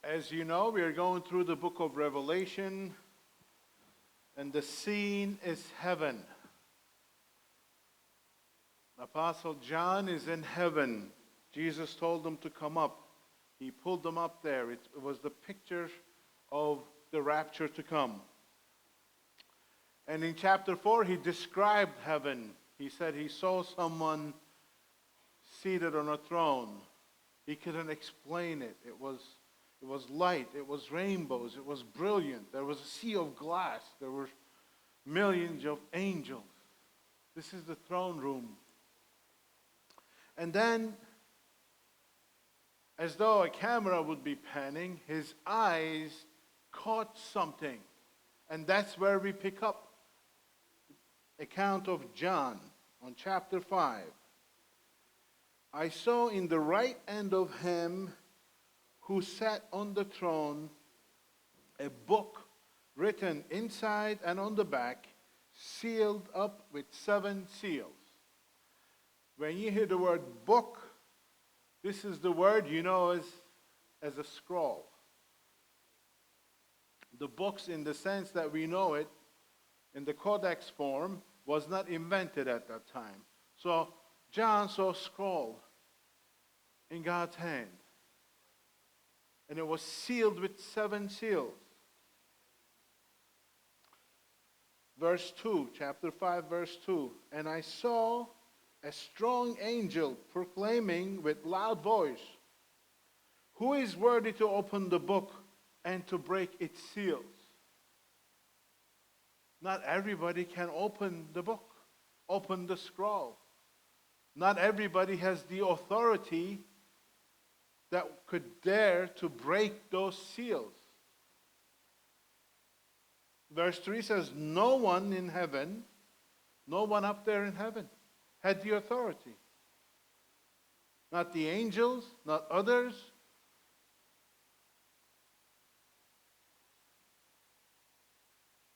As you know, we are going through the book of Revelation, and the scene is heaven. Apostle John is in heaven. Jesus told him to come up. He pulled them up there. It was the picture of the rapture to come. And in chapter 4, he described heaven. He said he saw someone seated on a throne. He couldn't explain it. It was light. It was rainbows. It was brilliant. There was a sea of glass. There were millions of angels. This is the throne room. And then, as though a camera would be panning, his eyes caught something. And that's where we pick up the account of John on chapter 5. I saw in the right hand of him who sat on the throne a book written inside and on the back, sealed up with 7 seals. When you hear the word book, this is the word you know as a scroll. The books, in the sense that we know it, in the codex form, was not invented at that time. So John saw a scroll in God's hand. And it was sealed with 7 seals. Verse 2, chapter 5, verse 2. And I saw a strong angel proclaiming with loud voice, "Who is worthy to open the book and to break its seals?" Not everybody can open the book, open the scroll. Not everybody has the authority that could dare to break those seals. Verse 3 says, no one in heaven, no one up there in heaven had the authority. Not the angels, not others.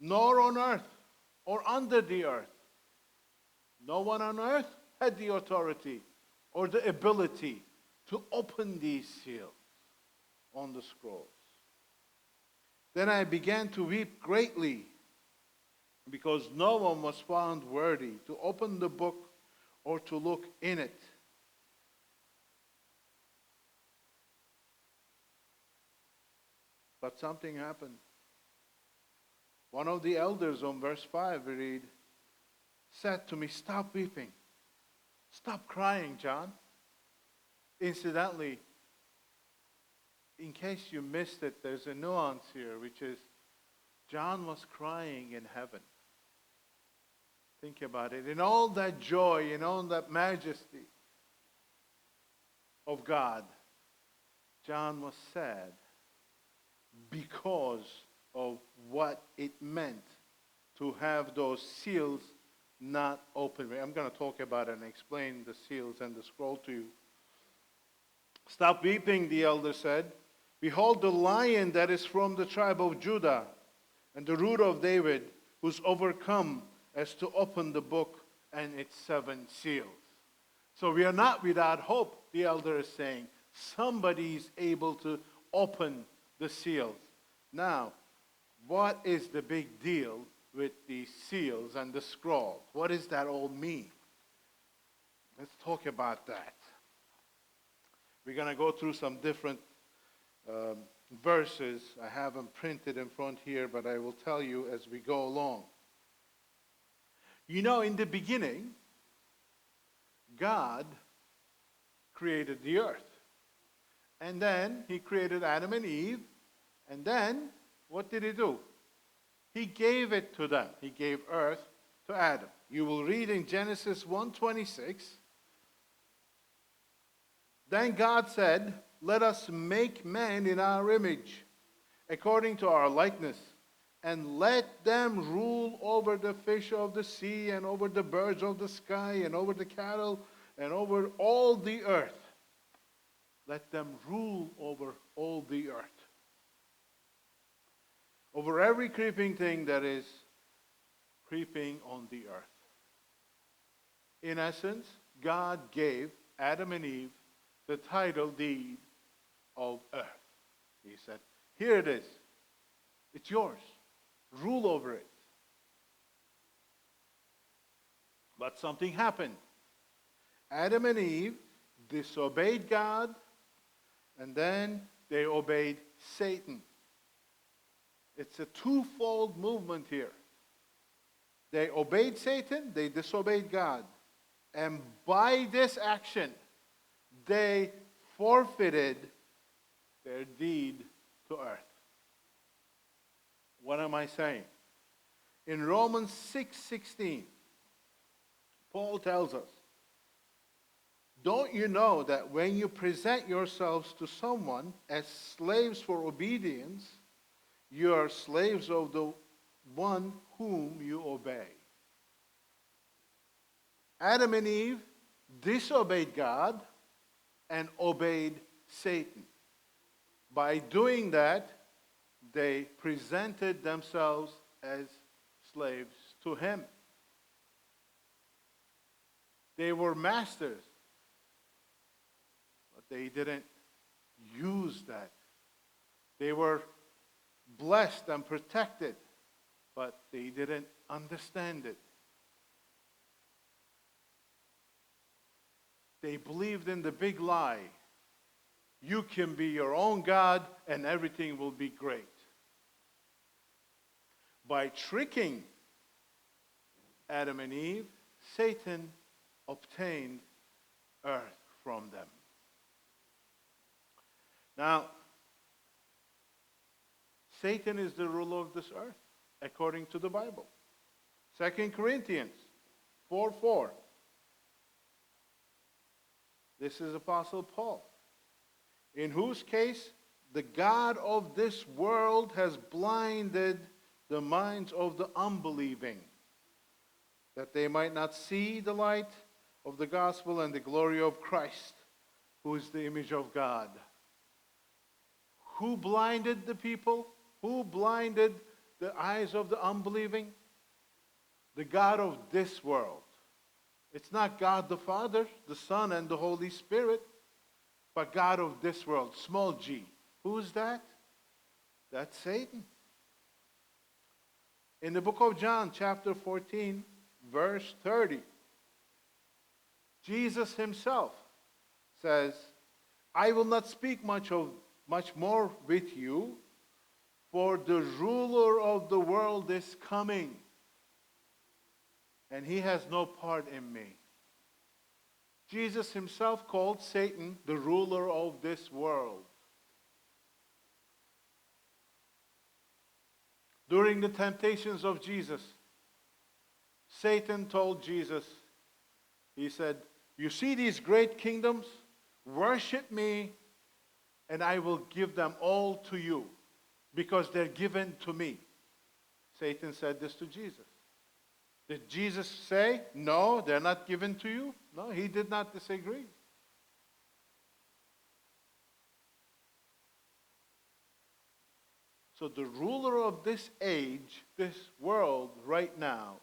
Nor on earth or under the earth. No one on earth had the authority or the ability to open these seals on the scrolls. Then I began to weep greatly, because no one was found worthy to open the book or to look in it. But something happened. One of the elders, on verse 5, we read, said to me, "Stop weeping. Stop crying, John." Incidentally, in case you missed it, there's a nuance here, which is John was crying in heaven. Think about it. In all that joy, in all that majesty of God, John was sad because of what it meant to have those seals not open. I'm going to talk about it and explain the seals and the scroll to you. "Stop weeping," the elder said. "Behold, the lion that is from the tribe of Judah and the root of David, who's overcome as to open the book and its 7 seals." So we are not without hope, the elder is saying. Somebody is able to open the seals. Now, what is the big deal with the seals and the scroll? What does that all mean? Let's talk about that. We're going to go through some different verses. I have them printed in front here, but I will tell you as we go along. You know, in the beginning, God created the earth. And then he created Adam and Eve. And then, what did he do? He gave it to them. He gave earth to Adam. You will read in Genesis 1:26. Then God said, "Let us make man in our image, according to our likeness, and let them rule over the fish of the sea, and over the birds of the sky, and over the cattle, and over all the earth." Let them rule over all the earth. Over every creeping thing that is creeping on the earth. In essence, God gave Adam and Eve the title deed of earth. He said, here it is. It's yours. Rule over it. But something happened. Adam and Eve disobeyed God, and then they obeyed Satan. It's a twofold movement here. They obeyed Satan, they disobeyed God. And by this action, they forfeited their deed to earth. What am I saying? In Romans 6:16, Paul tells us, don't you know that when you present yourselves to someone as slaves for obedience, you are slaves of the one whom you obey? Adam and Eve disobeyed God and obeyed Satan. By doing that, they presented themselves as slaves to him. They were masters, but they didn't use that. They were blessed and protected, but they didn't understand it. They believed in the big lie. You can be your own God and everything will be great. By tricking Adam and Eve, Satan obtained earth from them. Now, Satan is the ruler of this earth, according to the Bible. 2 Corinthians 4:4. This is Apostle Paul, in whose case the God of this world has blinded the minds of the unbelieving, that they might not see the light of the gospel and the glory of Christ, who is the image of God. Who blinded the people? Who blinded the eyes of the unbelieving? The God of this world. It's not God the Father, the Son, and the Holy Spirit, but God of this world, small g. Who is that? That's Satan. In the book of John, chapter 14, verse 30, Jesus himself says, I will not speak much more with you, for the ruler of the world is coming, and he has no part in me. Jesus himself called Satan the ruler of this world. During the temptations of Jesus, Satan told Jesus, he said, you see these great kingdoms? Worship me, and I will give them all to you, because they're given to me. Satan said this to Jesus. Did Jesus say, no, they're not given to you? No, he did not disagree. So the ruler of this age, this world right now,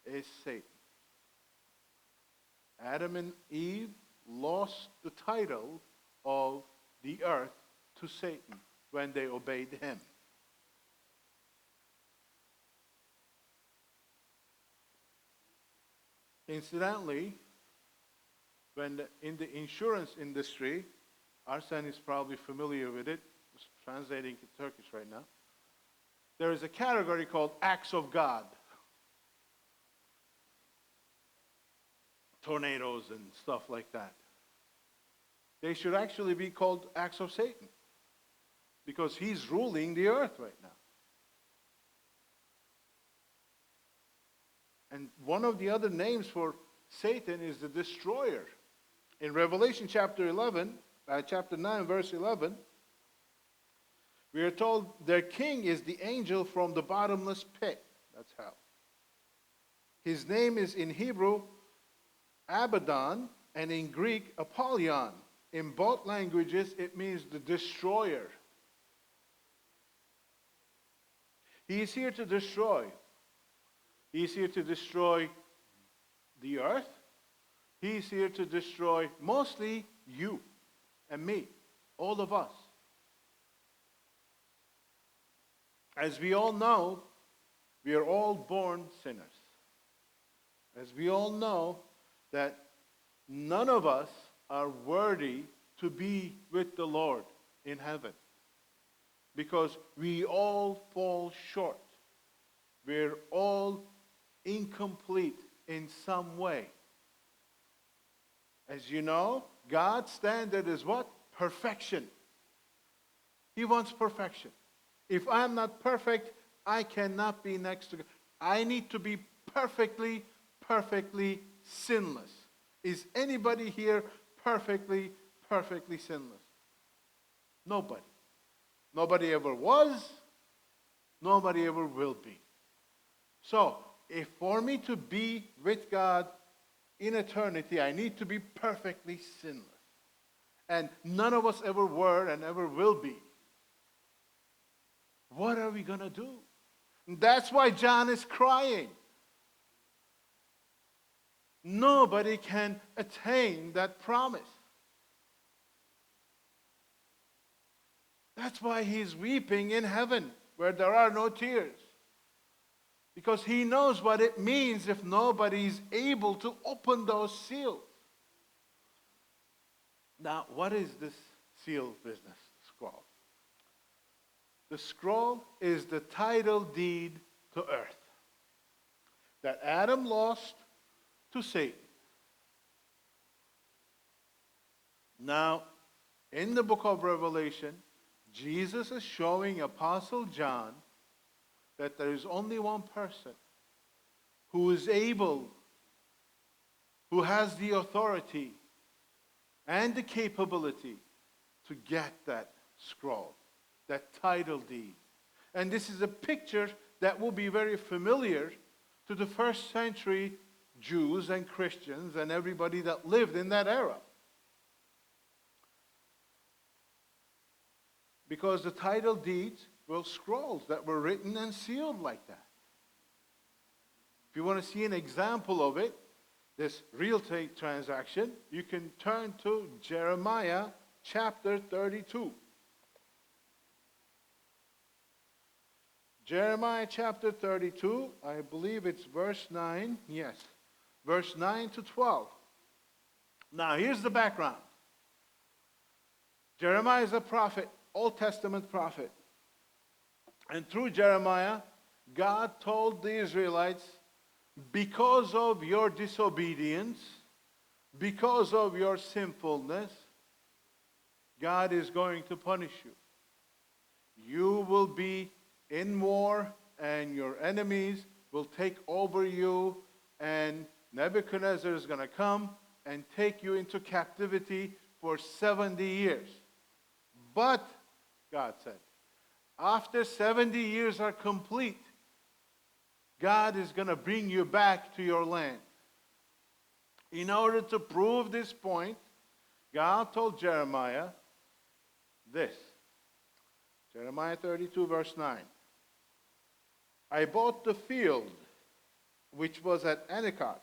is Satan. Adam and Eve lost the title of the earth to Satan when they obeyed him. Incidentally, in the insurance industry, Arsen is probably familiar with it, just translating to Turkish right now, there is a category called acts of God. Tornadoes and stuff like that. They should actually be called acts of Satan, because he's ruling the earth right now. And one of the other names for Satan is the destroyer. In Revelation chapter 9, verse 11, we are told their king is the angel from the bottomless pit. That's hell. His name is in Hebrew Abaddon, and in Greek Apollyon. In both languages, it means the destroyer. He is here to destroy. He is here to destroy the earth. He is here to destroy mostly you and me, all of us. As we all know, we are all born sinners. As we all know that none of us are worthy to be with the Lord in heaven, because we all fall short. We're all incomplete in some way. As you know, God's standard is what? Perfection. He wants perfection. If I'm not perfect, I cannot be next to God. I need to be perfectly sinless. Is anybody here perfectly sinless? Nobody. Nobody ever was. Nobody ever will be. So, if for me to be with God in eternity, I need to be perfectly sinless. And none of us ever were and ever will be. What are we going to do? And that's why John is crying. Nobody can attain that promise. That's why he's weeping in heaven, where there are no tears. Because he knows what it means if nobody is able to open those seals. Now, what is this seal business, scroll? The scroll is the title deed to earth that Adam lost to Satan. Now, in the book of Revelation, Jesus is showing Apostle John that there is only one person who is able, who has the authority and the capability to get that scroll, that title deed. And this is a picture that will be very familiar to the first century Jews and Christians and everybody that lived in that era. Because the title deeds were scrolls that were written and sealed like that. If you want to see an example of it, this real estate transaction, you can turn to Jeremiah chapter 32. Jeremiah chapter 32, I believe it's verse 9. Yes, verse 9 to 12. Now, here's the background. Jeremiah is a prophet, Old Testament prophet. And through Jeremiah, God told the Israelites, because of your disobedience, because of your sinfulness, God is going to punish you. You will be in war, and your enemies will take over you, and Nebuchadnezzar is going to come and take you into captivity for 70 years. But, God said, after 70 years are complete, God is going to bring you back to your land. In order to prove this point, God told Jeremiah this. Jeremiah 32 verse 9. I bought the field which was at Anatot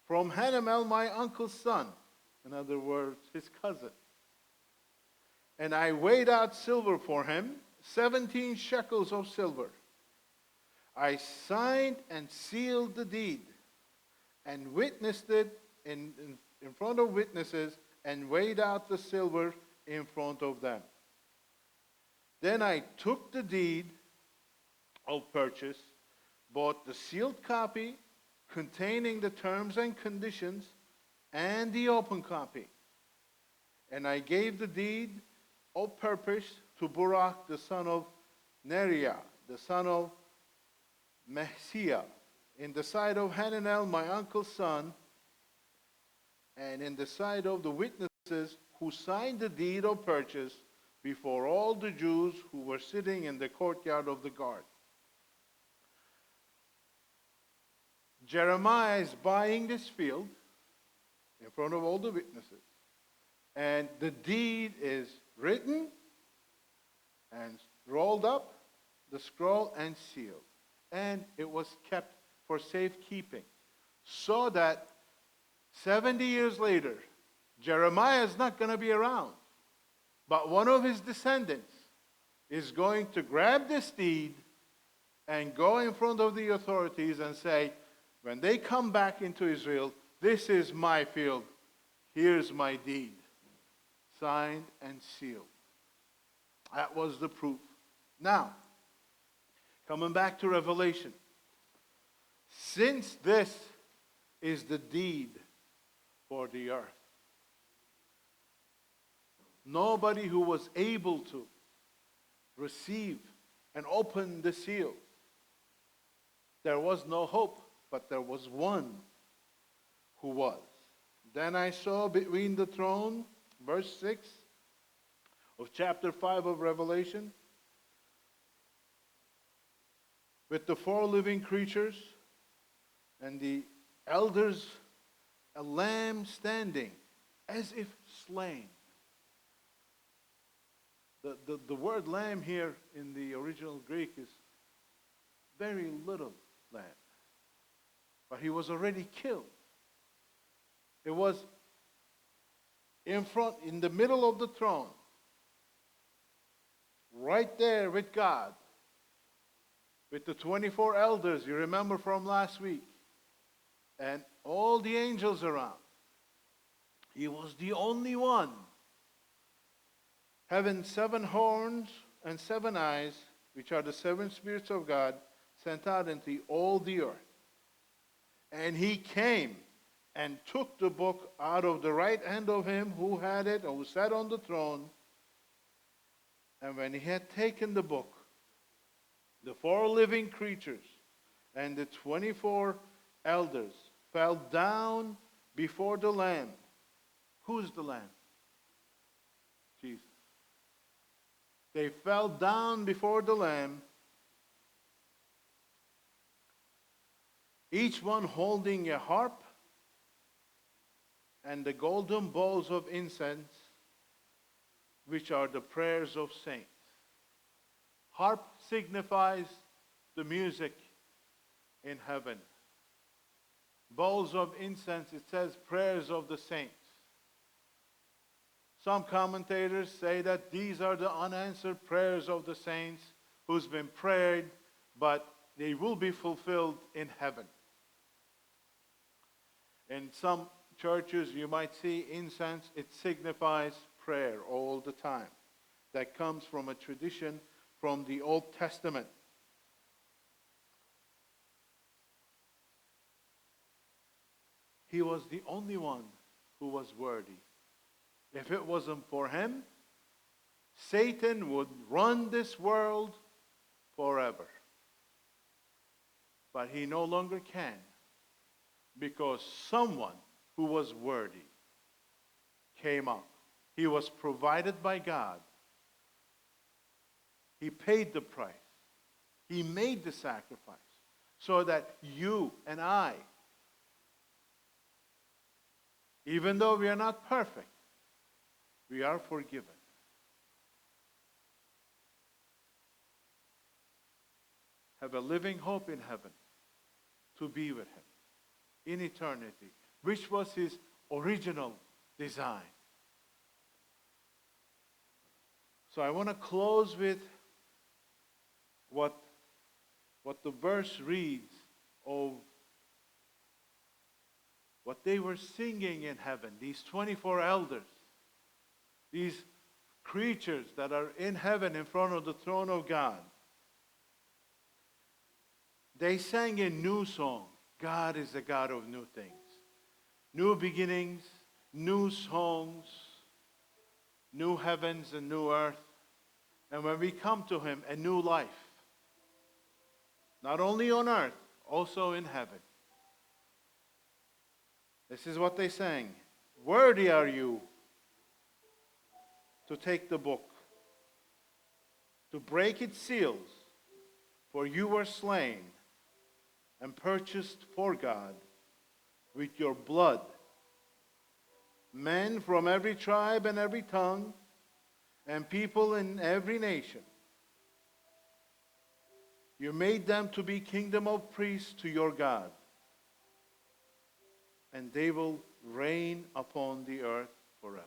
from Hanamel, my uncle's son, in other words, his cousin. And I weighed out silver for him, 17 shekels of silver. I signed and sealed the deed and witnessed it in front of witnesses and weighed out the silver in front of them. Then I took the deed of purchase, bought the sealed copy containing the terms and conditions and the open copy. And I gave the deed of purchase to Baruch the son of Neriah, the son of Messiah, in the sight of Hananel, my uncle's son, and in the sight of the witnesses who signed the deed of purchase before all the Jews who were sitting in the courtyard of the guard. Jeremiah is buying this field in front of all the witnesses. And the deed is written and rolled up, the scroll, and sealed. And it was kept for safekeeping, so that 70 years later, Jeremiah is not going to be around, but one of his descendants is going to grab this deed and go in front of the authorities and say, when they come back into Israel, this is my field, here's my deed, signed and sealed. That was the proof. Now, coming back to Revelation, since this is the deed for the earth, nobody who was able to receive and open the seal, there was no hope, but there was one who was. Then I saw between the throne, verse 6 of chapter 5 of Revelation, with the four living creatures and the elders, a lamb standing as if slain. The word lamb here in the original Greek is very little lamb. But he was already killed. It was in front, in the middle of the throne, right there with God, with the 24 elders, you remember from last week, and all the angels around. He was the only one having 7 horns and 7 eyes, which are the 7 spirits of God, sent out into all the earth. And he came and took the book out of the right hand of him who had it, or who sat on the throne. And when he had taken the book, the 4 living creatures and the 24 elders fell down before the Lamb. Who's the Lamb? Jesus. They fell down before the Lamb, each one holding a harp and the golden bowls of incense, which are the prayers of saints. Harp signifies the music in heaven. Bowls of incense, it says prayers of the saints. Some commentators say that these are the unanswered prayers of the saints who's been prayed, but they will be fulfilled in heaven. In some churches, you might see incense. It signifies prayer all the time. That comes from a tradition from the Old Testament. He was the only one who was worthy. If it wasn't for him, Satan would run this world forever. But he no longer can, because someone who was worthy came up. He was provided by God. He paid the price. He made the sacrifice so that you and I, even though we are not perfect, we are forgiven. Have a living hope in heaven to be with him in eternity, which was his original design. So I want to close with what the verse reads of what they were singing in heaven, these 24 elders, these creatures that are in heaven in front of the throne of God. They sang a new song. God is a God of new things. New beginnings, new songs, new heavens and new earth. And when we come to him, a new life. Not only on earth, also in heaven. This is what they sang. Worthy are you to take the book, to break its seals, for you were slain and purchased for God with your blood men from every tribe and every tongue and people in every nation. You made them to be kingdom of priests to your God, and they will reign upon the earth forever.